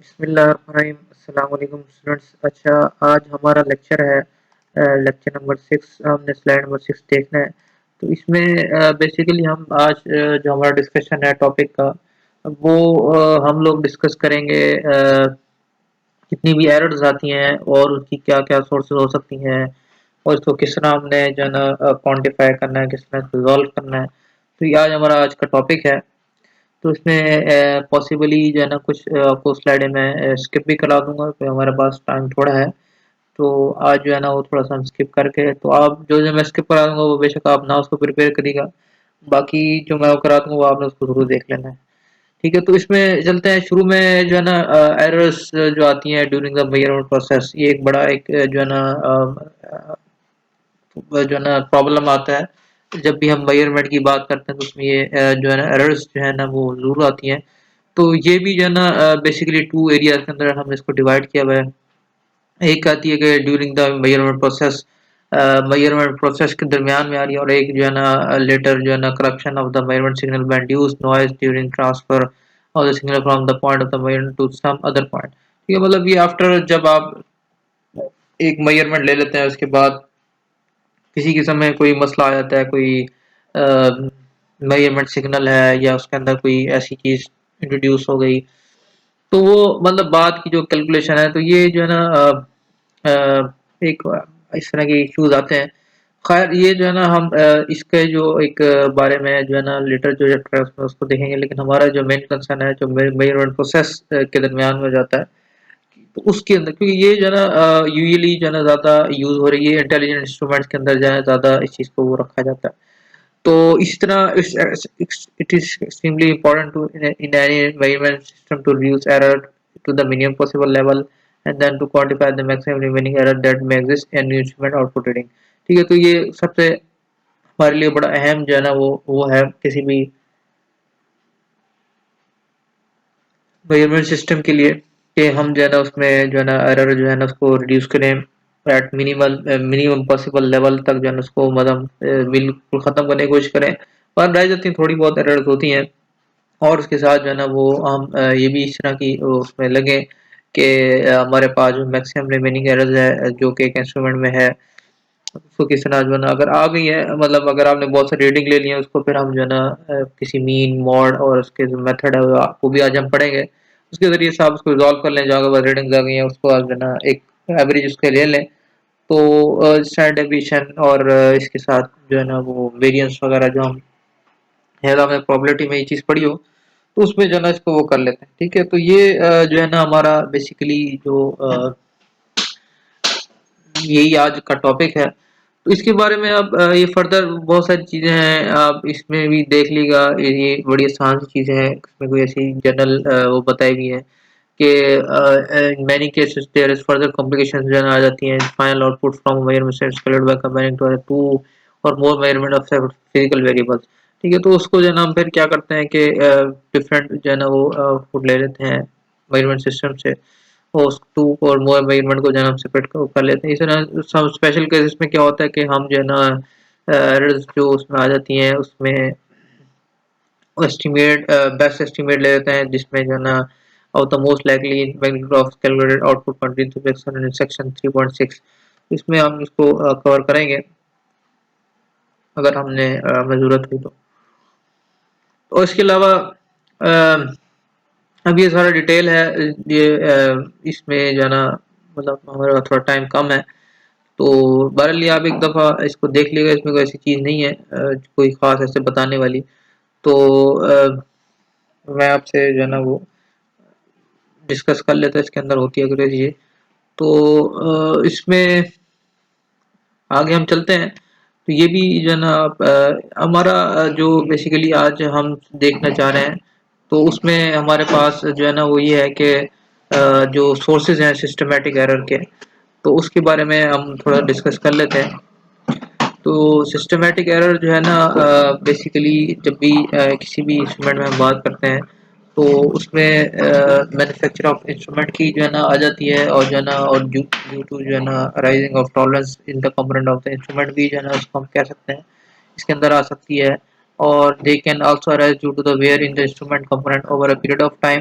बिस्मिल्लाहिर्रहमानिर्रहीम। अस्सलाम वालेकुम स्टूडेंट्स। अच्छा, आज हमारा लेक्चर है लेक्चर नंबर 6। हमने स्लाइड नंबर 6 देखना है। तो इसमें बेसिकली हम आज जो हमारा डिस्कशन है टॉपिक का वो हम लोग डिस्कस करेंगे कितनी भी एरर्स आती हैं और उसकी क्या क्या सोर्सेज हो सकती हैं और इसको किस तरह हमने जो है ना क्वान्टिफाई करना है, किस तरह इसको रिजॉल्व करना है। तो ये आज हमारा आज का टॉपिक है। तो इसमें पॉसिबली जो है ना कुछ आपको स्लाइडें मैं स्किप भी करा दूंगा क्योंकि हमारे पास टाइम थोड़ा है। तो आज जो है ना वो थोड़ा सा हम स्किप करके तो आप जो जो मैं स्किप करा दूंगा वो बेशक आप ना उसको प्रिपेयर करिएगा। बाकी जो मैं वो करा दूंगा वो आपने उसको जरूर देख लेना है। ठीक है, तो इसमें चलते हैं। शुरू में जो है ना एरर्स जो आती हैं ड्यूरिंग द मेजरमेंट प्रोसेस, ये एक बड़ा एक जो है ना जो है ना प्रॉब्लम आता है। जब भी हम मेजरमेंट की बात करते हैं तो उसमें ये जो है ना एरर्स जो है ना वो जरूर आती हैं। तो ये भी जो है ना बेसिकली टू एरियाज के अंदर हमने इसको डिवाइड किया हुआ है। एक आती है कि ड्यूरिंग द मेजरमेंट प्रोसेस के दरमियान में आ रही है, और एक जो है ना लेटर जो है ना corruption of the measurement signal by induced noise during transfer of the signal from the point of the measurement to some other point. ठीक है, मतलब ये आफ्टर जब आप एक मेजरमेंट ले लेते हैं उसके बाद किसी किस्म में कोई मसला आ जाता है, कोई मेजरमेंट सिग्नल है या उसके अंदर कोई ऐसी चीज इंट्रोड्यूस हो गई, तो वो मतलब बाद की जो कैलकुलेशन है तो ये जो है ना एक इस तरह के इश्यूज आते हैं। खैर ये जो है ना हम इसके जो एक बारे में जो है ना लेटर जो चैप्टर है उसमें उसको देखेंगे, लेकिन हमारा जो मेन कंसर्न है जो मेजरमेंट प्रोसेस के दरमियान में जाता है तो उसके अंदर, क्योंकि ये जो है ना यूजुअली जो है ना ज़्यादा यूज़ हो रही है इंटेलिजेंट इंस्ट्रूमेंट्स के अंदर जो है ज़्यादा इस चीज़ को वो रखा जाता है। तो इस तरह it is extremely important to in any environment system to reduce error to the minimum possible level and then to quantify the maximum remaining error that may exist in instrument output reading। ठीक है, तो ये सबसे हमारे लिए बड़ा अहम जो है ना वो है किसी भी मेजरमेंट सिस्टम के लिए कि हम जो है ना उसमें जो है ना एरर जो है ना उसको रिड्यूस करें एट मिनिमम पॉसिबल लेवल तक जो है ना उसको मतलब बिल्कुल ख़त्म करने की कोशिश करें। पर रह जाती हैं थोड़ी बहुत एरर्स होती हैं, और उसके साथ जो है ना वो हम ये भी इस तरह की उसमें लगे कि हमारे पास जो मैक्सिमम रिमेनिंग एरर्स है जो कि एक इंस्ट्रूमेंट में है उसको किस तरह जो है ना अगर आ गई है, मतलब अगर आपने बहुत सारी रीडिंग ले ली है उसको फिर हम जो है ना किसी मीन मॉड और उसके जो मेथड है वो भी आज हम पढ़ेंगे। उसके ज़रिए से आप उसको रिजॉल्व कर लें, जहाँ पर रीडिंग्स आ गई हैं उसको आप जो है ना एक एवरेज उसके ले लें। तो स्टैंडर्ड डेविएशन और इसके साथ जो है ना वो वेरिएंस वगैरह जो हम है आपने प्रोबेबिलिटी में ये चीज़ पढ़ी हो तो उसमें जो है ना इसको वो कर लेते हैं। ठीक है, तो ये जो है ना हमारा बेसिकली जो यही आज का टॉपिक है। तो इसके बारे में अब ये फर्दर बहुत सारी चीज़ें हैं, आप इसमें भी देख लीजिएगा। ये बड़ी आसान सी चीज़ें हैं, इसमें कोई ऐसी जनरल वो बताई हुई है कि in many cases there is further complications जो है ना आ जाती हैं। Final output from measurement set coloured by combining two or more measurement of physical variables. ठीक है, तो उसको जो है ना हम फिर क्या करते हैं कि डिफरेंट जो है ना वो आउटपुट ले लेते हैं मेजरमेंट सिस्टम से, और उस टू और मोर मेजरमेंट को जो है ना हम सेपरेट कर लेते हैं। इस तरह सब स्पेशल केसेस में क्या होता है कि हम जो है ना एरर्स जो उसमें आ जाती हैं उसमें एस्टिमेट बेस्ट एस्टिमेट ले लेते हैं, जिसमें जो है ना of the most likely magnitude of calculated output contribution in section 3.6। इसमें हम इसको कवर करेंगे अगर हमने हमें ज़रूरत हुई तो। और इसके अलावा अब ये सारा डिटेल है, ये इसमें जो है ना मतलब हमारे पास थोड़ा टाइम कम है, तो बहरहाल ये आप एक दफ़ा इसको देख लीजिएगा। इसमें कोई ऐसी चीज़ नहीं है कोई ख़ास ऐसे बताने वाली। तो मैं आपसे जो है ना वो डिस्कस कर लेते हैं इसके अंदर होती है अगर ये। तो इसमें आगे हम चलते हैं। तो ये भी जो है ना हमारा जो बेसिकली आज हम देखना चाह रहे हैं तो उसमें हमारे पास जो है ना वो ये है कि जो सोर्सेज हैं सिस्टमेटिक एरर के, तो उसके बारे में हम थोड़ा डिस्कस कर लेते हैं। तो सिस्टमेटिक एरर जो है ना बेसिकली जब भी किसी भी इंस्ट्रूमेंट में हम बात करते हैं तो उसमें मैन्युफैक्चर ऑफ इंस्ट्रूमेंट की जो है ना आ जाती है, और जो है ना और ड्यू टू जो है ना rising of tolerance in the component of the instrument भी जो है ना उसको हम कह सकते हैं इसके अंदर आ सकती है। और they can also arise due to the wear in the instrument component over a period of time.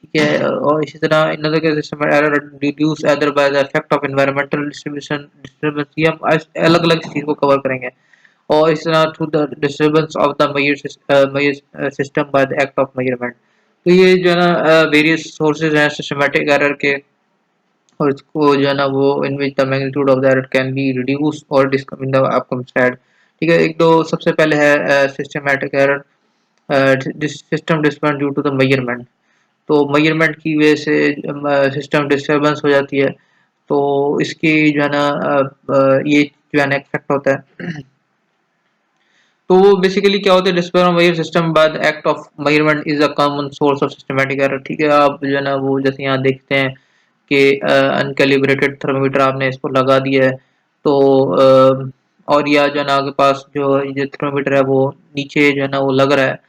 ठीक है। और इसी तरह इन अदर केसेस में error reduce other by the effect of environmental distribution disturbance, ये हम अलग अलग चीज को कवर करेंगे। और इस तरह through the disturbance of the measure system by the act of measurement. तो ये जो है ना वेरियस सोर्सेज हैं सिस्टमेटिक एरर के, और इसको जो है ना वो in which the magnitude of the error can be reduce और डिस्कम इन द आउटकम स्लाइड। ठीक है, एक दो सबसे पहले है systematic error, system disturbance due to the measurement. तो मेजरमेंट की वजह से सिस्टम डिस्टर्बेंस हो जाती है, तो इसकी जो है ना ये जो है ना इफेक्ट होता है। तो बेसिकली क्या होता है, display of measure system by the act of measurement is a common source of systematic error. ठीक है, आप जो है ना वो जैसे यहाँ देखते हैं कि अनकैलिब्रेटेड थर्मोमीटर आपने इसको लगा दिया है, तो और या जो है ना आपके पास जो ये थर्मोमीटर है वो नीचे जो है ना वो लग रहा है,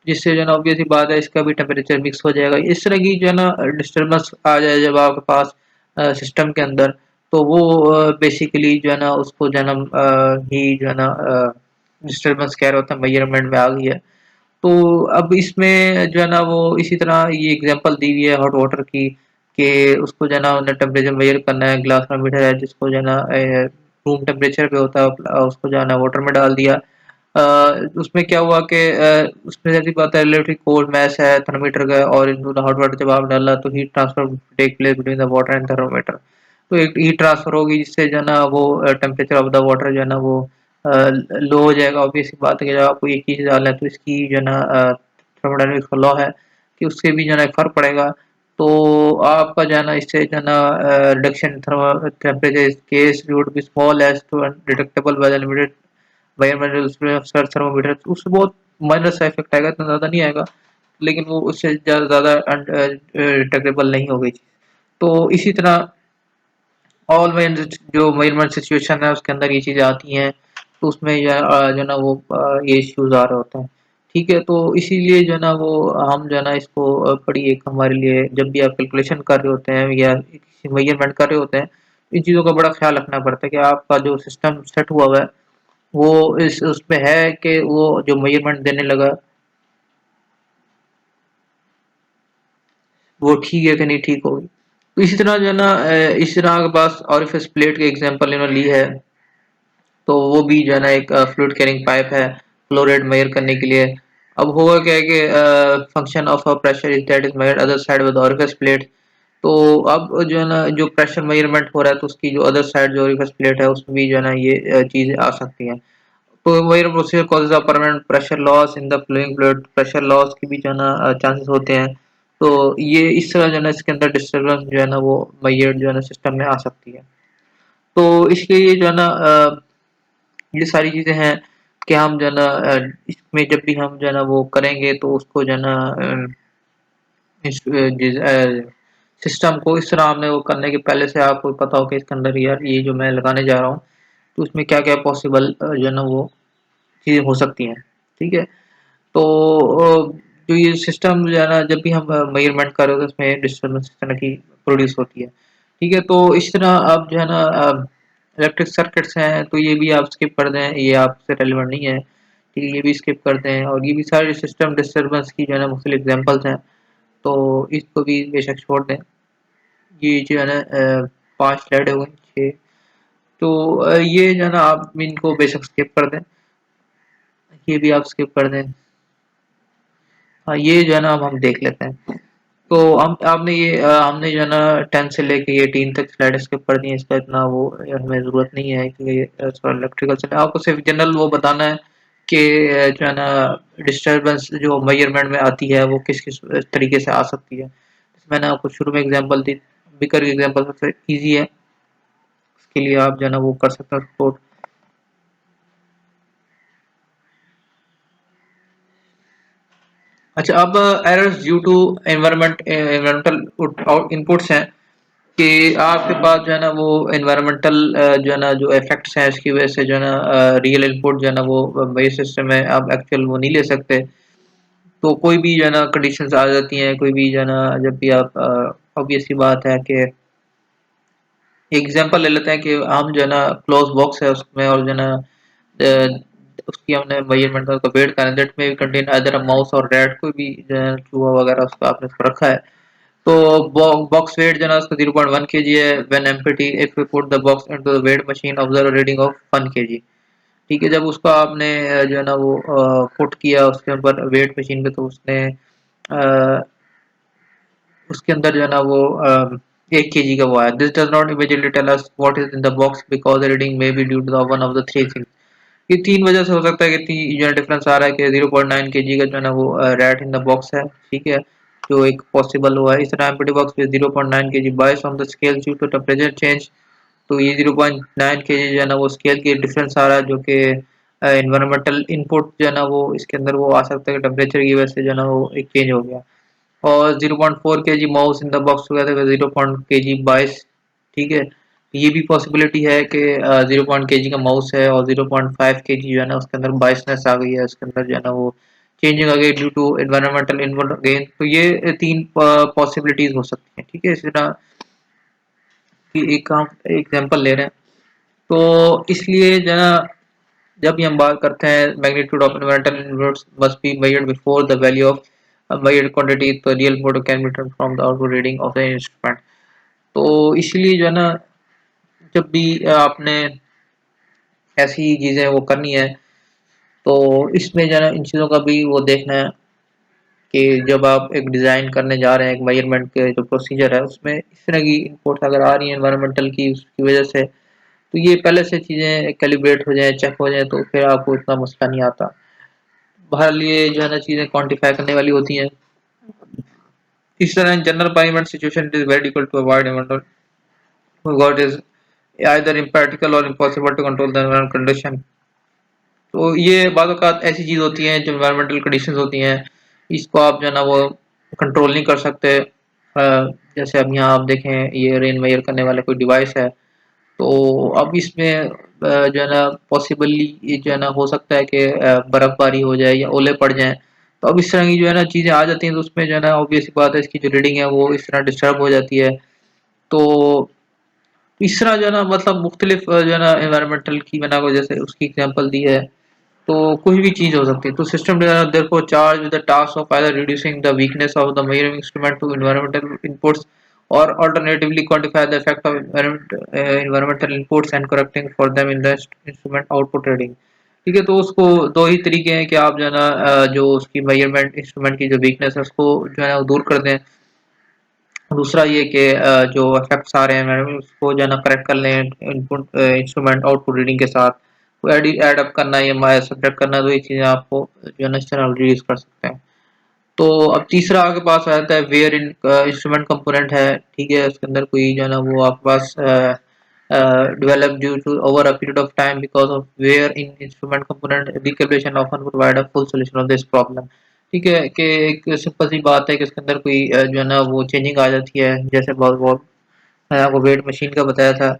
जिससे जो है ना ऑब्वियस ही बात है इसका भी टेम्परेचर मिक्स हो जाएगा। इस तरह की जो है ना डिस्टर्बेंस आ जाए जब आपके पास सिस्टम के अंदर, तो वो बेसिकली जो है ना उसको जो है ना ही जो है ना डिस्टर्बेंस कह रहे होते हैं, मेजरमेंट में आ गई है। तो अब इसमें जो है ना वो इसी तरह ये एग्जांपल दी हुई है हॉट वाटर की, कि उसको जो है ना उन्हें टेम्परेचर मेजर करना है, ग्लास में मीटर है जिसको जो है ना रूम टेम्परेचर पे होता है, उसको जो है ना वाटर में डाल दिया। उसमें क्या हुआ कि उसमें जैसी बात है रिलेटिव कोल्ड मैस है थर्मामीटर का, और हॉट वाटर जब आप डाला तो heat transfer take place between the water and thermometer. तो एक हीट ट्रांसफर होगी जिससे जो है ना वो टेम्परेचर ऑफ द वाटर जो है ना वो लो हो जाएगा। ऑब्वियस सी बात है कि जब आपको एक चीज़ डालना है तो इसकी जो है ना थर्मोडायनामिक्स का लॉ है कि उससे भी जो है ना फर्क पड़ेगा। तो आपका जो है ना इससे जो है ना reduction temperature case would be small as to detectable by the limited biometric search thermometer. तो उससे बहुत माइनर सा इफेक्ट आएगा, इतना ज़्यादा नहीं आएगा, लेकिन वो उससे ज़्यादा डिटेक्टेबल नहीं होगी। तो इसी तरह ऑल में जो मेजरमेंट सिचुएशन है उसके अंदर ये चीज़ें आती हैं, तो उसमें जो है ना वो ये इश्यूज आ रहे होते हैं। ठीक है, तो इसीलिए जो है ना वो हम जो है ना इसको बड़ी एक हमारे लिए जब भी आप कैलकुलेशन कर रहे होते हैं या किसी मेजरमेंट कर रहे होते हैं, इन चीज़ों का बड़ा ख्याल रखना पड़ता है कि आपका जो सिस्टम सेट हुआ है वो इस उसमें है कि वो जो मेजरमेंट देने लगा वो ठीक है कि नहीं ठीक होगी। तो इसी तरह जो है ना इस तरह के पास ऑरिफिस प्लेट के एग्जांपल इन्होंने ली है, तो वो भी जो है ना एक फ्लूइड कैरिंग पाइप है फ्लो रेट मेजर करने के लिए। अब होगा क्या है कि function of pressure is that is measured other side with orifice plate. तो अब जो है ना जो प्रेशर मेजरमेंट हो रहा है तो उसकी जो अदर साइड जो ऑरिफिस प्लेट है उसमें भी जो है ना ये चीजें आ सकती हैं। तो major procedure causes of permanent pressure loss in the flowing fluid, pressure loss की भी जो है ना चांसेस होते हैं। तो ये इस तरह जो है ना इसके अंदर डिस्टर्बेंस जो है ना वो मेजर जो है ना सिस्टम में आ सकती है। तो इसलिए जो है ना ये सारी चीज़ें हैं कि हम जो है ना इसमें जब भी हम जो है ना वो करेंगे तो उसको जो है ना इस सिस्टम को इस तरह हमने वो करने के पहले से आपको पता हो कि इसके अंदर यार ये जो मैं लगाने जा रहा हूँ तो उसमें क्या क्या पॉसिबल जो है ना वो चीज़ें हो सकती हैं। ठीक है, तो जो ये सिस्टम जो है ना जब भी हम मेजरमेंट कर रहे हो तो उसमें डिस्टर्बेंस इस तरह की प्रोड्यूस होती है। ठीक है, तो इस तरह अब जो है ना इलेक्ट्रिक सर्किट्स हैं तो ये भी आप स्किप कर दें, ये आपसे रेलिवेंट नहीं है। ठीक है, ये भी स्किप कर दें, और ये भी सारे सिस्टम डिस्टर्बेंस की जो है ना मुख्तलिफ एग्जाम्पल्स हैं, तो इसको भी बेशक छोड़ दें। ये जो है ना 5 स्लाइड हो गई 6, तो ये जो है ना आप इनको बेशक स्किप कर दें, ये भी आप स्किप कर दें। हाँ, ये जो है ना अब हम देख लेते हैं। तो हम आपने ये हमने जो है ना 10 से लेके 18 तक स्लाइड स्किप कर दी है, इसका इतना वो हमें ज़रूरत नहीं है कि थोड़ा इलेक्ट्रिकल से आपको सिर्फ जनरल वो बताना है कि जो है ना डिस्टर्बेंस जो मेजरमेंट में आती है वो किस किस तरीके से आ सकती है। मैंने आपको शुरू में एग्जांपल दी, बिकर की एग्जांपल सबसे इजी है, उसके लिए आप जो है ना वो कर सकते हैं सपोर्ट। अच्छा, अब errors due to environmental inputs हैं कि आपके पास जो है ना वो एनवायरमेंटल जो है ना जो इफेक्ट्स हैं इसकी वजह से जो है ना रियल इनपुट जो है ना वो बेस सिस्टम है आप एक्चुअल वो नहीं ले सकते। तो कोई भी जो है ना कंडीशंस आ जाती हैं, कोई भी जो है ना जब भी आप ऑब्वियस सी बात है कि एग्जांपल ले लेते हैं कि हम जो है ना क्लोज बॉक्स है उसमें और जो है ना उसकी हमने मेजरमेंट का वेट करना दैट में कंटेन अदर माउस और रैट, कोई भी जो है चूहा वगैरह उसका आपने उसको रखा है। तो बॉक्स वेट जो है ना उसका 0.1 kg है when empty if you put the box into the weight machine observe reading of 1 kg। ठीक है, जब उसको आपने जो है ना वो पुट किया उसके ऊपर वेट मशीन पे, तो उसने अ, उसके अंदर जो है ना वो 1 kg का वो आया। This does not immediately tell us what is in the box because the reading may be due to the one of the three things. ये 3 वजह से हो सकता है कि जो है डिफरेंस आ रहा है कि 0.9 kg का जो है ना वो रैट इन द बॉक्स है। ठीक है, जो एक पॉसिबल हुआ है। इस तरह empty box with 0.9 kg bias on the scale due to temperature change. तो ये 0.9 kg जो है ना वो स्केल की डिफरेंस आ रहा है, जो कि एनवायरमेंटल इनपुट जो है ना वो इसके अंदर वो आ सकता है कि टेम्परेचर की वजह से जो है ना वो एक चेंज हो गया। और 0.4 kg mouse in the box together with 0. kg बाइस। ठीक है, ये भी पॉसिबिलिटी है कि 0. kg का माउस है और 0.5 kg जो है ना उसके अंदर बाइसनेस आ गई है, उसके अंदर जो है ना वो चेंजिंग आ गई due to environmental input again. तो ये तीन पॉसिबिलिटीज हो सकती हैं। ठीक है, इसी तरह की एक हम एग्जांपल ले रहे हैं। तो इसलिए जो है ना जब भी हम बात करते हैं magnitude of environmental inputs must be measured before the value of measured quantity, तो real photo can be return from the output reading of the instrument. तो इसलिए जो है ना जब भी आपने ऐसी चीजें वो करनी है, तो इसमें जो है ना इन चीजों का भी वो देखना है कि जब आप एक डिजाइन करने जा रहे हैं, एक मेजरमेंट के जो प्रोसीजर है उसमें इस तरह की इनपुट अगर आ रही है एनवायरमेंटल की उसकी वजह से, तो ये पहले से चीजें कैलिब्रेट हो जाए, चेक हो जाए, तो फिर आपको इतना मसला नहीं आता। बहरहाल ये जो है ना चीजें क्वान्टिफाई करने वाली होती हैं। इस तरह in general measurement situation it is very difficult to avoid what is either impractical or impossible to control the environmental condition। तो ये बाद औक़ात ऐसी चीज़ होती है जो environmental conditions होती हैं, इसको आप जो है ना वो कंट्रोल नहीं कर सकते। जैसे अब यहाँ आप देखें ये रेन मेजर करने वाला कोई डिवाइस है, तो अब इसमें जो है ना पॉसिबली जो है ना हो सकता है कि बर्फबारी हो जाए या ओले पड़ जाएँ। तो अब इस तरह की जो है ना चीज़ें आ जाती हैं, तो उसमें जो है ना ऑब्वियस सी बात है इसकी जो रीडिंग है वो इस तरह डिस्टर्ब हो जाती है। तो इस तरह जो है ना मतलब मुख्तलिफ जो है ना एनवायरमेंटल की मैंने आपको जैसे उसकी एग्जांपल दी है, तो कोई भी चीज़ हो सकती है। तो system designer therefore charge with the task of either reducing the weakness of the measuring instrument to environmental inputs और alternatively quantify the effect of environmental inputs and correcting for them in the instrument output reading. ठीक है, तो उसको दो ही तरीके हैं कि आप जो है ना जो उसकी मेजरमेंट इंस्ट्रूमेंट की जो वीकनेस है उसको जो है ना वो दूर कर दें। दूसरा ये कि जो इफेक्ट्स आ रहे हैं मैडम उसको जो है ना करेक्ट कर लें इनपुट इंस्ट्रूमेंट आउटपुट रीडिंग के साथ। तो एड अप करना है या सब्ट्रैक्ट करना है, तो ये चीज़ें आपको जो है ना इस तरह रिड्यूस कर सकते हैं। तो अब तीसरा आपके पास आ जाता है वेयर इन इंस्ट्रूमेंट कंपोनेंट है। ठीक है, उसके अंदर कोई जो है ना वो आपके पास developed due to over a period of time because of wear in instrument component recalibration often provide a full solution of this problem। ठीक है कि एक सिंपल सी बात है कि इसके अंदर कोई जो है ना वो चेंजिंग आ जाती है, जैसे बहुत बहुत मैंने आपको वेट मशीन का बताया था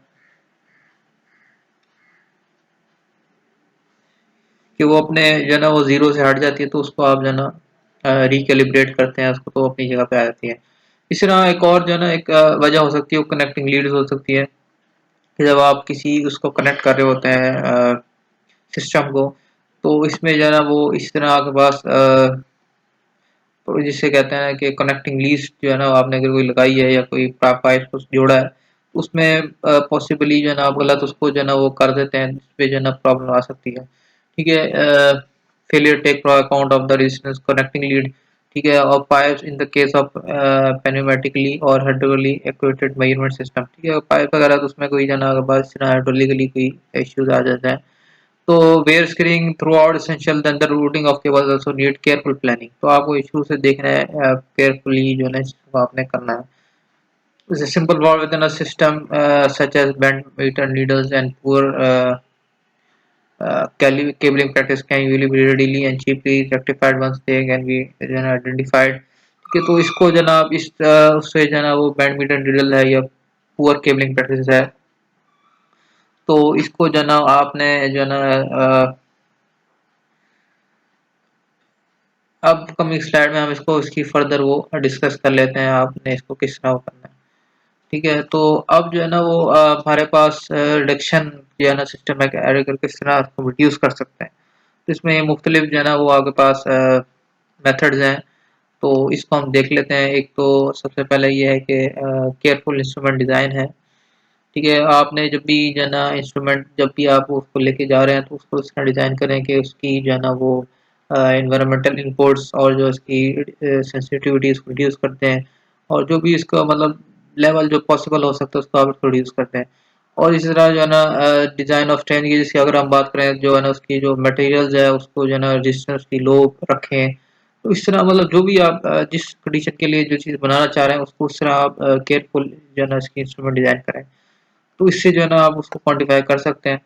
कि वो अपने जो है ना वो जीरो से हट जाती है, तो उसको आप जो है ना रिकैलिब्रेट करते हैं उसको, तो अपनी जगह पे आ जाती है। इस तरह एक और जो है ना एक वजह हो सकती है वो कनेक्टिंग लीड्स हो सकती है कि जब आप किसी उसको कनेक्ट कर रहे होते हैं सिस्टम को, तो इसमें जो है ना वो इस तरह आपके पास तो जिसे कहते हैं कि कनेक्टिंग लीस्ट जो है ना आपने अगर कोई लगाई है या कोई पाइप को जोड़ा है, उसमें पॉसिबली जो है ना आप गलत उसको जो है ना वो कर देते हैं, जिस पे जो है ना प्रॉब्लम आ सकती है। ठीक है, failure take account of the resistance connecting lead. ठीक है, और pipes in the case of pneumatically or hydraulically actuated measurement system. ठीक है, पाइप वगैरह तो उसमें कोई जो है ना अगर बस हाइड्रोलिकली कोई इश्यूज आ जाते हैं, तो where screening throughout essential then the routing of cables also need careful planning. तो आपको इशू से देखना है केयरफुली जो है ना इसको आपने करना है। A simple valve within a system such as bent meter needles and poor cabling practice can usually be readily and cheaply rectified once they can be जो है ना identified। ठीक है, तो इसको जो है ना आप इस उससे जो है ना वो बैंड मीटर नीडल है या पुअर केबलिंग प्रैक्टिस है, तो इसको जो है ना आपने जो है ना अब कमिंग स्लाइड में हम इसको इसकी फर्दर वो डिस्कस कर लेते हैं, आपने इसको किस तरह वो करना है। ठीक है, तो अब जो है ना वो हमारे पास रिडक्शन जो है ना सिस्टम है कि एरर किस तरह उसको रिड्यूस कर सकते हैं। तो इसमें मुख्तलिफ जो है ना वो आपके पास मेथड्स हैं। तो इसको हम देख लेते हैं। एक तो सबसे पहले ये है कि केयरफुल इंस्ट्रूमेंट डिज़ाइन है। ठीक है, आपने जब भी जो है ना इंस्ट्रूमेंट जब भी आप उसको लेके जा रहे हैं तो उसको इस तरह डिज़ाइन करें कि उसकी जो है ना वो एनवायरमेंटल इनपुट्स और जो इसकी सेंसिटिविटी उसको रिड्यूस करते हैं, और जो भी इसका मतलब लेवल जो पॉसिबल हो सकता है उसको आप उसको रिड्यूस करते हैं। और इसी तरह जो है ना डिज़ाइन ऑफ ट्रेन की जिसकी अगर हम बात करें, जो है ना उसकी जो मटेरियल्स है उसको जो है ना रेजिस्टेंस की लो रखें। तो इस तरह मतलब जो भी आप जिस कंडीशन के लिए जो चीज़ बनाना चाह रहे हैं उसको उस तरह आप केयरफुल जो है ना इसकी इंस्ट्रूमेंट डिज़ाइन करें। तो इससे जो है ना आप उसको क्वांटिफाई कर सकते हैं।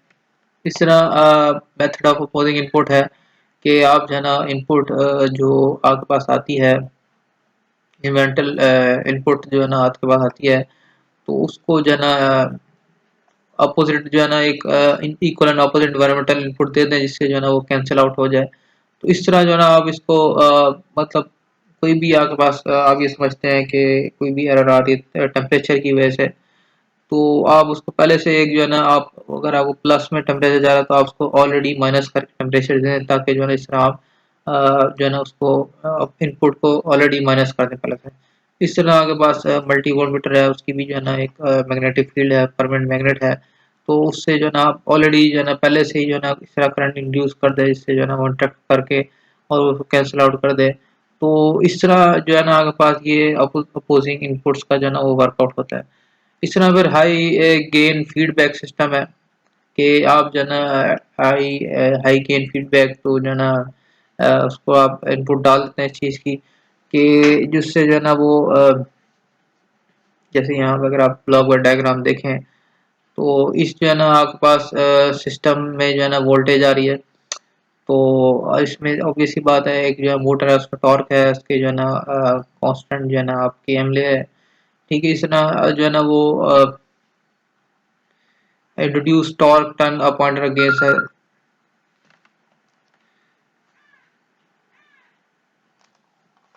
इस तरह मेथड ऑफ अपोजिंग इनपुट है कि आप जो है ना इनपुट जो आपके पास आती है, इन्वेंटल इनपुट जो है ना आपके पास आती है, तो उसको जो है ना अपोजिट जो है ना एक equal and opposite environmental input दे दें जिससे जो है ना वो कैंसिल आउट हो जाए। तो इस तरह जो है ना आप इसको मतलब कोई भी आपके पास आप ये समझते हैं कि कोई भी एरर आ रही है टेम्परेचर की वजह से, तो आप उसको पहले से एक जो है ना आप अगर आपको प्लस में टेम्परेचर जा रहा है तो आप उसको ऑलरेडी माइनस करके टेम्परेचर दें, ताकि जो है ना इस तरह आप जो है ना उसको इनपुट को ऑलरेडी माइनस कर दें पहले से। इस तरह आपके पास मल्टी वोल्टमीटर है, उसकी भी जो है ना एक मैग्नेटिक फील्ड है, परमानेंट मैग्नेट है। तो उससे जो है ना आप ऑलरेडी जो है ना पहले से ही जो है ना इस तरह करंट इंड्यूस कर दे जिससे जो है ना वो इंटरेक्ट करके और उसको कैंसिल आउट कर दे। तो इस तरह जो है ना आपके पास ये अपोजिंग इनपुट्स का जो है ना वो वर्कआउट होता है। इस तरह फिर हाई गेन फीडबैक सिस्टम है कि आप जो है ना हाई हाई गेन फीडबैक तो जो है ना उसको आप इनपुट डाल देते हैं इस चीज़ की कि जिससे जो है ना वो जैसे यहाँ पे अगर आप ब्लॉक व डायग्राम देखें तो इस जो है ना आपके पास सिस्टम में जो है ना वोल्टेज आ रही है। तो इसमें ऑब्वियस सी बात है, एक जो है मोटर है उसका टॉर्क है उसके जो है ना कांस्टेंट जो है ना आप केएम ले है। ठीक है, इस तरह जो है ना वो introduce torque turn a pointer against है।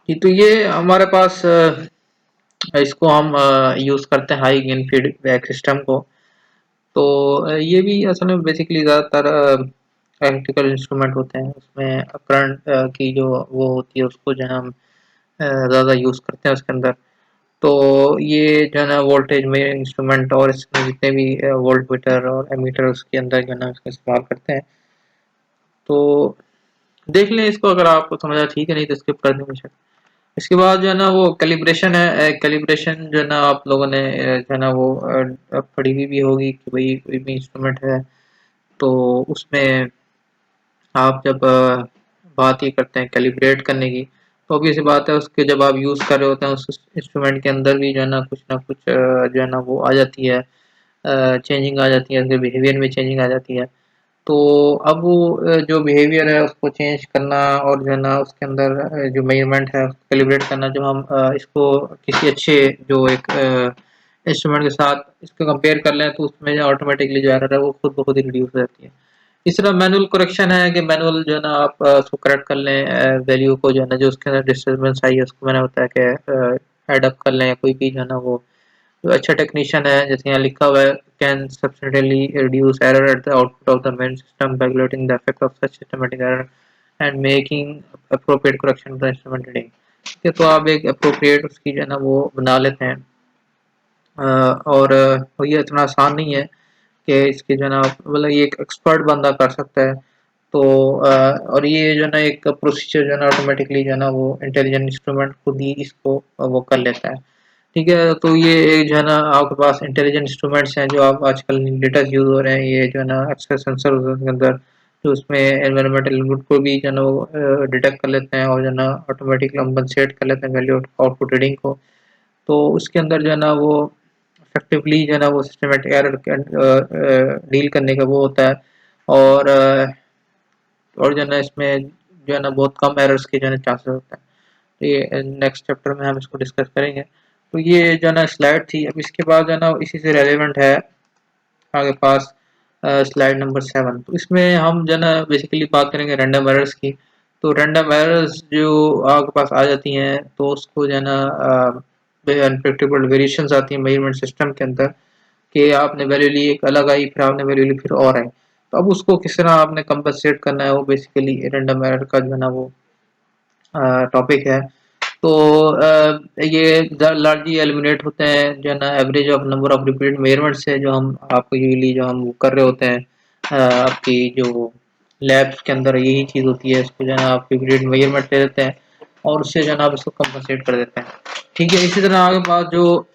जी, तो ये हमारे पास इसको हम यूज़ करते हैं हाई गेन फीडबैक सिस्टम को। तो ये भी असल में बेसिकली ज़्यादातर इलेक्ट्रिकल इंस्ट्रूमेंट होते हैं, उसमें करंट की जो वो होती है उसको जो है हम ज़्यादा यूज़ करते हैं उसके अंदर। तो ये जो है ना वोल्टेज में इंस्ट्रूमेंट और इसमें जितने भी वोल्ट मीटर और एमीटर उसके अंदर जो है ना उसका इस्तेमाल करते हैं। तो देख लें इसको, अगर आपको समझा ठीक है, नहीं तो स्किप कर देंगे। इसके बाद जो है ना वो कैलिब्रेशन है। कैलिब्रेशन जो है ना आप लोगों ने जो है ना वो पढ़ी हुई भी होगी कि भाई कोई भी इंस्ट्रूमेंट है तो उसमें आप जब बात ही करते हैं कैलिब्रेट करने की, तो ऑब्वियस सी बात है उसके जब आप यूज़ कर रहे होते हैं उस इंस्ट्रूमेंट के अंदर भी जो है ना कुछ जो है ना वो आ जाती है, चेंजिंग आ जाती है, उसके बिहेवियर में चेंजिंग आ जाती है। तो अब वो जो बिहेवियर है उसको चेंज करना और जो है ना उसके अंदर जो मेजरमेंट है उसको कैलिब्रेट करना, जो हम इसको किसी अच्छे जो एक इंस्ट्रूमेंट के साथ इसको कंपेयर कर लें तो उसमें जो ऑटोमेटिकली जो एरर है वो खुद ब खुद ही रिड्यूस हो जाती है। इस तरह मैनुअल करेक्शन है कि मैनुअल जो है ना आप उसको करेक्ट कर लें, वैल्यू को जो है ना जो उसके अंदर डिस्टर्बेंस आई है उसको मैंने बताया कि ऐड अप कर लें, या कोई भी जो है ना वो जो अच्छा टेक्नीशियन है जैसे यहाँ लिखा हुआ है can substantially reduce error at the output of the main system by calculating the effect of such systematic error and making appropriate correction to the instrument reading। ठीक है, तो आप एक appropriate उसकी जो है ना वो बना लेते हैं। और ये इतना आसान नहीं है कि इसकी जो है ना मतलब ये एक एक्सपर्ट बंदा कर सकता है। तो और ये जो है ना एक प्रोसीजर जो है ना ऑटोमेटिकली जो है ना वो इंटेलिजेंट इंस्ट्रूमेंट खुद ही इसको वो कर लेता है। ठीक है, तो ये एक जो है ना आपके पास इंटेलिजेंट इंस्ट्रूमेंट्स हैं जो आप आजकल लेटेस्ट यूज़ हो रहे हैं, ये जो है ना अक्सर सेंसर के अंदर जो उसमें एनवायरमेंटल इनपुट को भी जो है ना वो डिटेक्ट कर लेते हैं और जो है ना ऑटोमेटिकली कंपनसेट कर लेते हैं वैल्यू आउटपुट रीडिंग को। तो उसके अंदर जो है ना वो इफेक्टिवली जो है ना वो सिस्टमेटिक एरर डील करने का वो होता है। और और जो है ना इसमें जो है ना बहुत कम एरर्स के जो है ना चांसेस होते हैं। तो ये नेक्स्ट चैप्टर में हम इसको डिस्कस करेंगे। तो ये जो है ना स्लाइड थी, अब इसके बाद जो है ना इसी से रेलेवेंट है आगे पास स्लाइड नंबर 7। तो इसमें हम जो है ना बेसिकली बात करेंगे रैंडम एरर्स की। तो रैंडम एरर्स जो आपके पास आ जाती हैं तो उसको जो है ना अनप्रेडिक्टेबल वेरिएशंस आती हैं मेजरमेंट सिस्टम के अंदर कि आपने वैल्यू ली एक अलग आई, फिर आपने वैल्यू ली फिर और आई। तो अब उसको किस तरह आपने कंपनसेट करना है वो बेसिकली रैंडम एरर का जो है ना वो टॉपिक है। तो ये लार्जली एलिमिनेट होते हैं जो है ना average of number of repeated measurement से, जो हम आपको यूजली जो हम कर रहे होते हैं आपकी जो लैब्स के अंदर यही चीज़ होती है, इसको जो है ना आप रिपीटेड मेजरमेंट ले देते हैं और उससे जो है ना आप इसको कंपनसेट कर देते हैं। ठीक है, इसी तरह आगे बात जो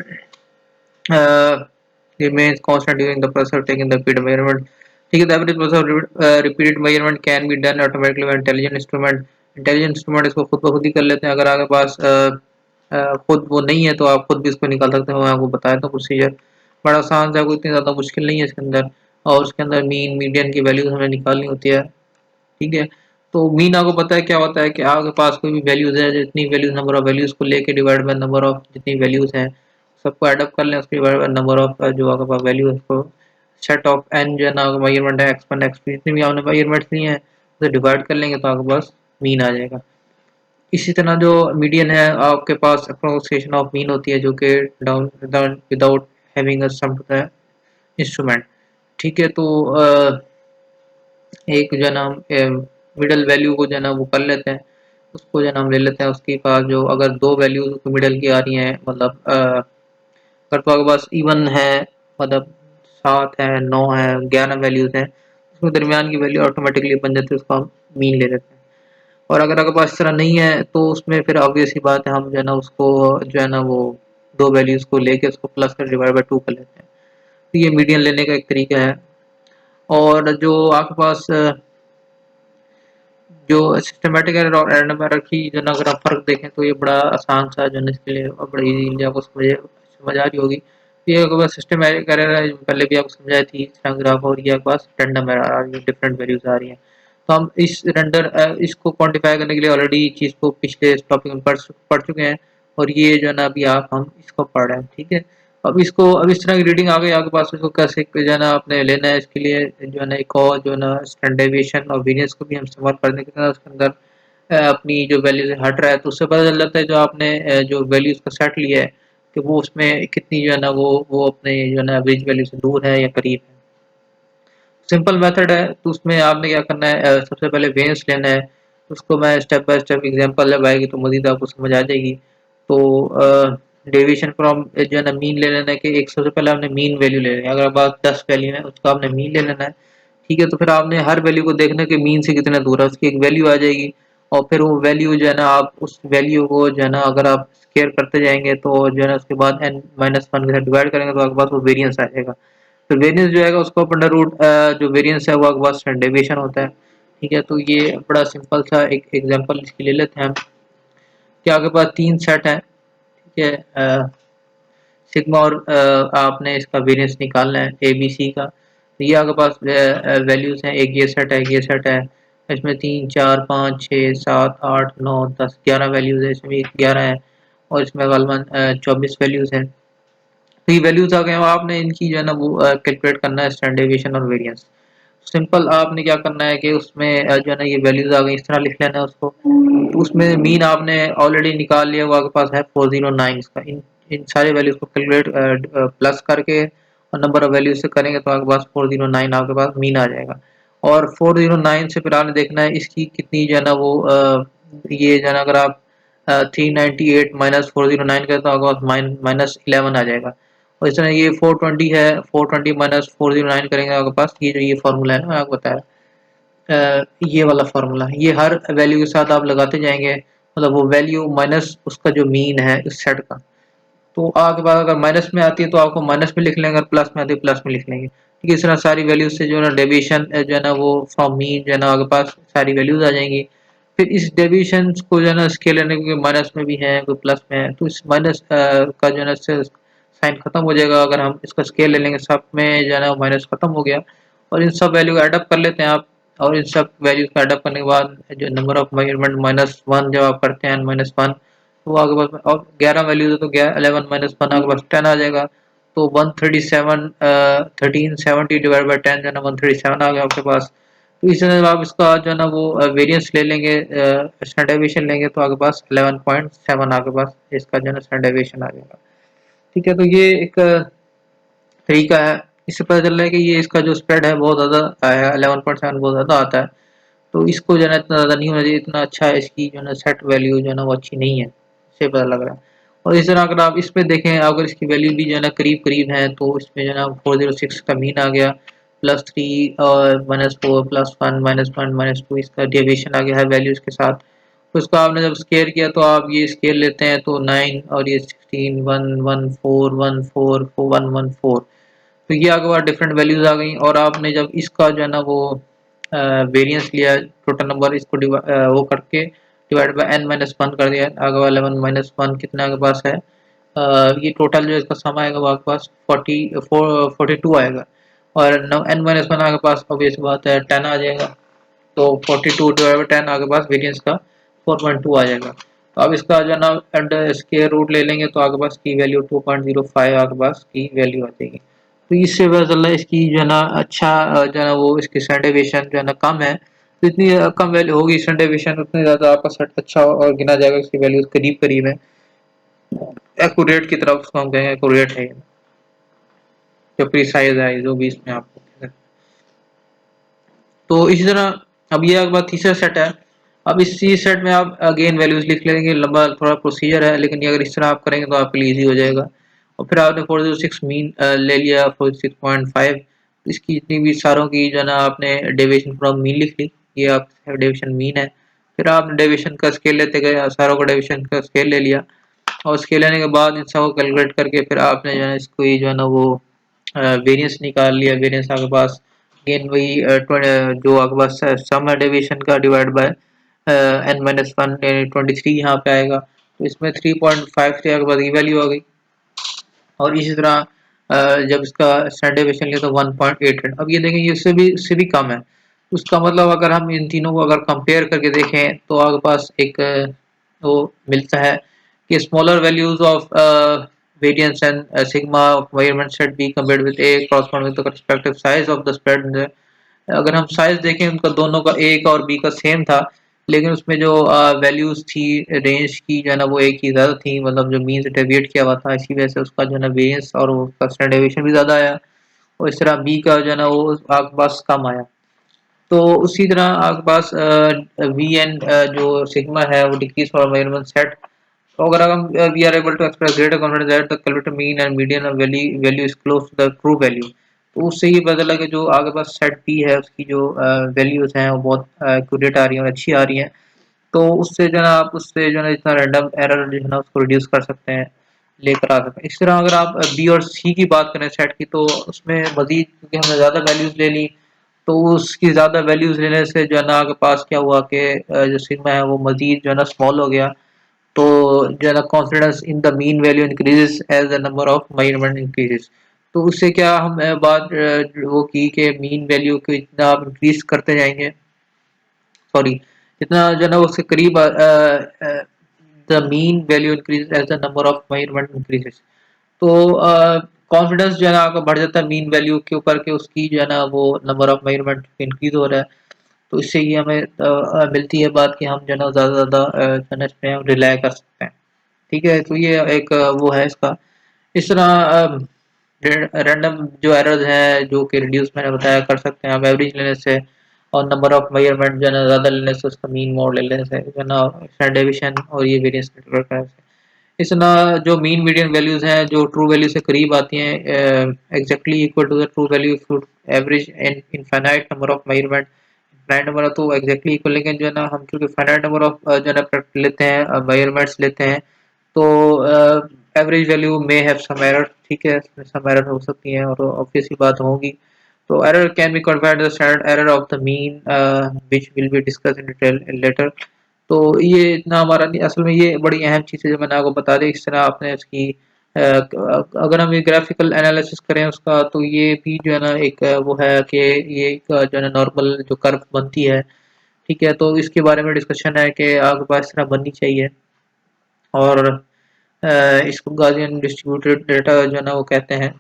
remains constant during the process of taking the repeated measurement. ठीक है, the average process of repeated measurement can be done automatically by intelligent instrument. Intelligent instrument इसको खुद ब खुद ही कर लेते हैं। अगर आपके पास खुद वो नहीं है तो आप खुद भी इसको निकाल सकते हैं। मैं आपको बताया था प्रोसीजर बड़ा आसान सा, कोई इतनी ज़्यादा मुश्किल नहीं है इसके अंदर। और उसके अंदर मीन मीडियन की वैल्यूज हमें निकालनी होती है। ठीक है, तो मीन आपको पता है क्या होता है कि आपके पास कोई भी वैल्यूज है, जितनी वैल्यूज नंबर ऑफ वैल्यूज को लेके डिवाइड बाय नंबर ऑफ जितनी वैल्यूज हैं सबको एड अप कर लें, उसके डिवाइड बाय नंबर ऑफ जो आपके पास वैल्यू है उसको सेट ऑफ एन जो है ना मेजरमेंट है x1 x2 जितनी भी आपने मेजरमेंट्स लिए हैं उसे डिवाइड कर लेंगे तो आपके पास मीन आ जाएगा। इसी तरह जो मीडियन है आपके पास अप्रोक्सीमेशन ऑफ मीन होती है जो कि down without having a sum to the instrument. ठीक है, तो एक जो है ना मिडल वैल्यू को जो है ना वो कर लेते हैं, उसको जो है ना हम ले लेते हैं। उसके पास जो अगर दो वैल्यूज मिडल की आ रही हैं, मतलब अगर तो आपके पास इवन है, मतलब 7 है 9 है 11 वैल्यूज हैं, उसमें दरमियान की वैल्यू ऑटोमेटिकली बन जाती है, उसको हम मीन ले लेते हैं। और अगर आपके पास इस तरह नहीं है तो उसमें फिर ऑब्वियस ही बात है, हम जो है ना उसको जो है ना वो दो वैल्यूज को लेके उसको प्लस कर डिवाइड बाय 2 कर लेते हैं। तो ये मीडियन लेने का एक तरीका है। और जो आपके पास जो सिस्टमेटिक एरर और रैंडम एरर की जो ना अगर आप फर्क देखें तो ये बड़ा आसान सा जो है इसके लिए बड़ा इजीली आपको समझ आ रही होगी। ये आपके पास सिस्टमेटिक एरर है, पहले भी आपको समझाई थी ग्राफ, और ये आपके पास रैंडम एरर आ रही है, डिफरेंट वैल्यूज आ रही हैं। तो हम इस इसको क्वांटिफाई करने के लिए ऑलरेडी चीज़ को पिछले टॉपिक में पढ़ चुके हैं, और ये जो है ना अभी हम इसको पढ़ रहे हैं। ठीक है, अब इस तरह की रीडिंग आ गई आपके पास, इसको कैसे जो है ना आपने लेना है, इसके लिए जो है ना एक और जो है ना स्टैंडर्डाइजेशन और वेरिएंस को भी हम इस्तेमाल करने के बाद उसके अंदर अपनी जो वैल्यू से हट रहा है तो उससे पता चल जाता है जो आपने जो वैल्यूज का सेट लिया है कि वो उसमें कितनी जो है ना वो अपने जो है ना एवरेज वैल्यू से दूर है या करीब है। सिंपल मेथड है, तो उसमें आपने क्या करना है, सबसे पहले वेरिएंस लेना है। उसको मैं स्टेप बाय स्टेप एग्जांपल जब आएगी तो मज़ीद आपको समझ आ जाएगी। तो डेविएशन फ्रॉम जो है ना मीन ले लेना है कि एक सबसे पहले आपने मीन वैल्यू ले लेनी है। अगर आपके पास 10 वैल्यू है उसका आपने मीन ले लेना है। ठीक है, तो फिर आपने हर वैल्यू को देखना है कि मीन से कितना दूर है, उसकी एक वैल्यू आ जाएगी। और फिर वो वैल्यू जो है ना आप उस वैल्यू को जो है ना अगर आप स्केयर करते जाएंगे तो जो है ना उसके बाद n-1 के साथ डिवाइड करेंगे तो आपके पास वो वेरिएंस आ जाएगा। तो वेरिएंस जो है उसको अंडर रूट जो वेरिएंस है वो आपके पास स्टैंडर्ड डेविएशन होता है। ठीक है, तो ये बड़ा सिंपल सा एक एग्जांपल इसकी ले लेते हैं हम कि आपके पास 3 सेट है। ठीक है, सिग्मा और आपने इसका वेरिएंस निकालना है ए बी सी का। तो ये आपके पास वैल्यूज हैं, एक ये सेट है एक ये सेट है, इसमें 3 4 5 6 7 8 9 10 11 वैल्यूज है, इसमें 11 है और इसमें गलबन 24 वैल्यूज हैं। तो ये वैल्यूज आ गए, आपने इनकी जो है ना वो कैलकुलेट करना है स्टैंडर्ड डेविएशन और वेरिएंस। सिंपल आपने क्या करना है कि उसमें जो है ना ये वैल्यूज आ गई, इस तरह लिख लेना है उसको। तो उसमें मीन आपने ऑलरेडी निकाल लिया, वो आपके पास है 409। इसका इन सारे वैल्यूज को कैलकुलेट प्लस करके और नंबर ऑफ वैल्यूज से करेंगे तो आपके पास 409 आपके पास मीन आ जाएगा। और 409 से फिर आपने देखना है इसकी कितनी जो है ना वो ये जो है ना अगर आप 398 माइनस 409 करें तो आपके पास -11 आ जाएगा। और इस तरह ये 420 है, 420 माइनस 409 करेंगे आपके पास ये जो ये फार्मूला है ना मैं आपको बताया, ये वाला फार्मूला ये हर वैल्यू के साथ आप लगाते जाएंगे, मतलब वो वैल्यू माइनस उसका जो मीन है इस सेट का। तो आपके पास अगर माइनस में आती है तो आपको माइनस में लिख लेंगे, अगर प्लस में आती है प्लस में लिख लेंगे। ठीक है, इस तरह सारी वैल्यूज से जो है ना डेविएशन जो है ना वो फ्रॉम मीन जो है ना आपके पास सारी वैल्यूज आ जाएंगी। फिर इस डेविएशन को जो है ना स्केल लेने के माइनस में भी है कोई प्लस में है, तो इस माइनस का जो है ना साइन खत्म हो जाएगा। अगर हम इसका स्केल ले लेंगे सब में जो है ना माइनस खत्म हो गया, और इन सब वैल्यू को एडअप कर लेते हैं आप। और इन सब वैल्यूज को एडअप करने के बाद जो नंबर ऑफ मेजरमेंट -1 जब आप करते हैं -1 तो वो आपके पास और 11 वैल्यूज है तो 11 -1 आपके पास 10 आ जाएगा। तो 137 1370 डिवाइड बाय 10 जो है ना 137 आ गया आपके पास। तो इस तरह आप इसका जो है ना वो वेरिएंस ले लेंगे, स्टैंडर्ड डेविएशन लेंगे तो आपके पास 11.7 आपके पास इसका जो है ना स्टैंडर्ड डेविएशन आ जाएगा। ठीक है, तो ये एक तरीका है, इससे पता चल रहा है कि ये इसका जो स्प्रेड है बहुत ज़्यादा है, 11.7 बहुत ज़्यादा आता है। तो इसको जो है ना इतना ज़्यादा नहीं होना चाहिए, इतना अच्छा है इसकी जो है ना सेट वैल्यू जो है ना वो अच्छी नहीं है, से पता लग रहा है। और इस तरह अगर आप इसमें देखें, अगर इसकी वैल्यू भी जो है ना करीब करीब है, तो इसमें जो है ना 406 का मीन आ गया, +3 और -4 +1 -1 -2 इसका डेविएशन आ गया है वैल्यूज के साथ। तो इसको आपने जब स्केयर किया तो आप ये स्केल लेते हैं तो 9 और ये 16 1 1 4 1 4 1 1 4, तो ये आपके पास डिफरेंट वैल्यूज आ गई। और आपने जब इसका जो है ना वो वेरिएंस लिया, टोटल नंबर इसको वो करके divide by n minus one कर दिया, आगे वाला 11 माइनस वन कितना आपके पास है, ये टोटल जो इसका सम आएगा वो आपके पास 42 आएगा। और n माइनस वन आपके पास ऑब्वियस बात है 10 आ जाएगा, तो 42 डिवाइड बाई 10 आपके पास वेरिएंस का 4.2 आ जाएगा। तो अब इसका जो है ना स्क्वायर रूट ले लेंगे तो आपके पास की वैल्यू 2.05 आपके पास की वैल्यू आ जाएगी। तो इससे पता चल रहा है इसकी जो है ना अच्छा जो है ना वो इसकी स्टैंडर्ड डेविएशन जो है ना कम है। तो इतनी कम वैल्यू होगी स्टैंडर्ड डेविएशन, उतनी ज़्यादा आपका सेट अच्छा और गिना जाएगा, इसकी वैल्यू करीब करीब है, एक्यूरेट की तरफ उसको हम कहेंगे, एक्यूरेट है जो प्रिसाइज है जो भी इसमें आपको। तो इसी तरह अब ये आपके पास तीसरा सेट है। अब इसी सेट में आप अगेन वैल्यूज लिख लेंगे, लंबा थोड़ा प्रोसीजर है, लेकिन ये अगर इस तरह आप करेंगे तो आपके लिए इजी हो जाएगा। और फिर आपने 406 मीन ले लिया, 406.5, इसकी जितनी भी सारों की जो है ना आपने डेविएशन फ्रॉम मीन लिख ली, ये आप डेविएशन मीन है। फिर आपने डेविएशन का स्केल लेते गए, सारों का डेविएशन का स्केल ले लिया, और स्केल लेने के बाद इन सबको कैलकुलेट करके फिर आपने जो है इसको ही जो है ना वो वेरिएंस निकाल लिया। वेरिएंस आपके पास अगेन वही जो आपके पास सम डेविएशन का divide by n minus one, 23 यहाँ पे आएगा, तो इसमें 3.53 आपके पास की वैल्यू आ गई। और इसी तरह जब इसका स्टैंडर्ड डेविएशन लिया तो 1.88। अब ये देखें ये इससे भी कम है, उसका मतलब अगर हम इन तीनों को अगर कंपेयर करके देखें तो आपके पास एक वो मिलता है कि smaller values of variance and sigma of measurement should be compared with a corresponding to the respective size of the spread। अगर हम साइज देखें उनका दोनों का ए का और बी का सेम था, लेकिन उसमें जो वैल्यूज थी रेंज की जो है ना वो एक ही ज़्यादा थी, मतलब जो मीन से डेविएट किया हुआ था, इसी वजह से उसका जो है ना वेरिएंस और वो स्टैंडर्ड डेविएशन भी ज़्यादा आया। और इस तरह बी का जो है ना वो आपके पास कम आया। तो उसी तरह आपके पास वी एन जो सिग्मा है वो डिक्रीज फॉर मेजरमेंट सेट। तो अगर हम we are able to express greater confidence that the calculated mean and median value is close to the true value, तो उससे ये पता लगे जो आगे पास सेट पी है उसकी जो वैल्यूज हैं वो बहुत एक्यूरेट आ रही हैं और अच्छी आ रही हैं। तो उससे जो है ना आप उससे जो है ना इतना रैंडम एरर जो है ना उसको रिड्यूस कर सकते हैं, लेकर आ सकते हैं। इस तरह अगर आप बी और सी की बात करें सेट की, तो उसमें मजीद क्योंकि हमने ज़्यादा वैल्यूज ले ली, तो उसकी ज़्यादा वैल्यूज लेने से जो है ना आपके पास क्या हुआ कि जो सिग्मा है वो मजीद जो है ना स्मॉल हो गया। तो जो है ना confidence in the mean value increases as the number of measurement increases. तो उससे क्या हम बात वो की कि मीन वैल्यू को इतना आप इंक्रीज करते जाएंगे, सॉरी जितना जो है ना उसके करीब the mean value increase as the number of measurement increases. तो कॉन्फिडेंस जो है ना आपका बढ़ जाता है मीन वैल्यू के ऊपर के उसकी जो है ना वो नंबर ऑफ मेजरमेंट इंक्रीज हो रहा है। तो इससे ये हमें मिलती है बात कि हम जो है ना ज़्यादा ज़्यादा जो है ना इस पे हम रिलाई कर सकते हैं। ठीक है, तो ये एक वो है इसका। इस तरह रैंडम जो एरर्स हैं जो कि रिड्यूस मैंने बताया कर सकते हैं हम एवरेज लेने से, और नंबर ऑफ मेजरमेंट जो है ना ज़्यादा लेने से, उसका मीन मोड ले लेने से जो है ना स्टैंडर्ड डेविएशन और ये वेरिएंस नेटवर्क है। इस तरह जो मीन मीडियन वैल्यूज हैं जो ट्रू वैल्यू से करीब आती हैं exactly equal to the true value for average and infinite number of measurement. Finite number तो एग्जैक्टली इक्वल, लेकिन जो है ना हम क्योंकि फाइनाइट नंबर ऑफ जो है ना लेते हैं मेजरमेंट्स लेते हैं, तो एवरेज वैल्यू में हैव सम एरर। ठीक है, सम एरर हो सकती है और ऑब्वियस ही बात होगी। तो error can be converted the standard error of the mean which will be discuss in detail letter. तो ये इतना हमारा नहीं, असल में ये बड़ी अहम चीज़ है जो मैंने आपको बता दी। इस तरह आपने इसकी अगर हम ये ग्राफिकल एनालिसिस करें उसका, तो ये भी जो है ना एक वो है कि ये एक जो है ना नॉर्मल जो कर्व बनती है। ठीक है, तो इसके बारे में डिस्कशन है कि आपके पास इस तरह बननी चाहिए। और इसको गाउसियन डिस्ट्रीब्यूटेड डेटा जो है ना वो कहते हैं,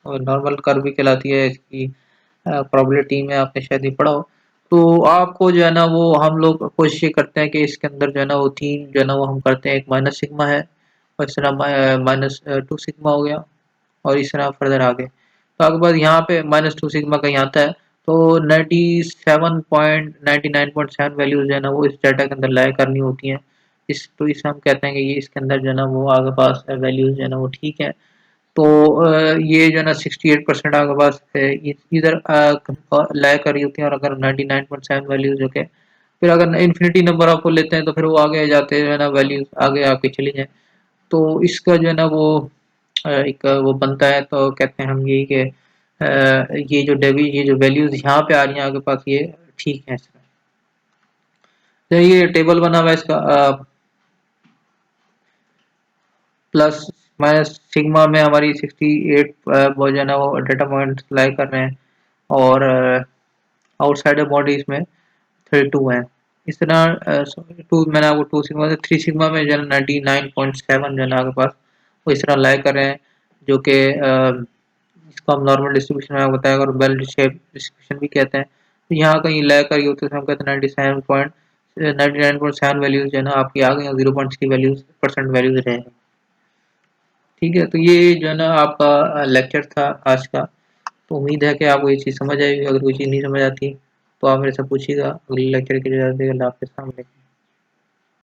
और नॉर्मल कर्व भी कहलाती है इसकी। प्रोबेबिलिटी में आपने शायद ही पढ़ा हो। तो आपको जो है ना वो हम लोग कोशिश ये करते हैं कि इसके अंदर जो है ना वो तीन जो है ना वो हम करते हैं, एक माइनस सिग्मा है और इस तरह -2 सिग्मा हो गया, और इस तरह फर्दर आगे। तो आपके पास यहाँ पे -2 सिग्मा कहीं आता है, तो 97.99.7 वैल्यूज जो है ना वो इस डाटा के अंदर लाया करनी होती हैं। तो इस हम कहते हैं कि ये इसके अंदर जो है ना वो आपके पास वैल्यूज जो है ना वो ठीक है। तो ये जो है ना 68% आपके पास इधर लाई कर रही होती है, और अगर 99.7 वैल्यूज जो के फिर अगर इन्फिनिटी नंबर आपको लेते हैं तो फिर वो आगे जाते हैं ना, वैल्यूज आगे आपके चली जाए। तो इसका जो है ना वो एक वो बनता है, तो कहते हैं हम यही कि ये जो वैल्यूज यहाँ पे आ रही हैं आपके पास ये ठीक है इसका। तो ये टेबल बना हुआ है इसका, प्लस माइनस सिग्मा में हमारी 68 वो जो है ना वो डेटा पॉइंट लाई कर रहे हैं, और आउटसाइड बॉडीज में 32 है। इस तरह टू मैंने आपको 2 सिग्मा से 3 सिग्मा में जो है 99.7 जो है ना आपके पास वो इस तरह लाई कर रहे हैं, जो कि इसको हम नॉर्मल डिस्ट्रीब्यूशन में आपको बताया, और बेल शेप डिस्ट्रीब्यूशन भी कहते हैं। तो यहाँ कहीं लाई करी होती है तो हम कहते हैं 99.7 वैल्यूज जो है ना आपकी आ गई, 0.3 वैल्यूज परसेंट वैल्यूज रहे। ठीक है, तो ये जो है ना आपका लेक्चर था आज का। तो उम्मीद है कि आपको ये चीज़ समझ आएगी। अगर कोई चीज़ नहीं समझ आती तो आप मेरे से पूछिएगा, अगले लेक्चर के लिए। अल्लाह हाफ़िज़।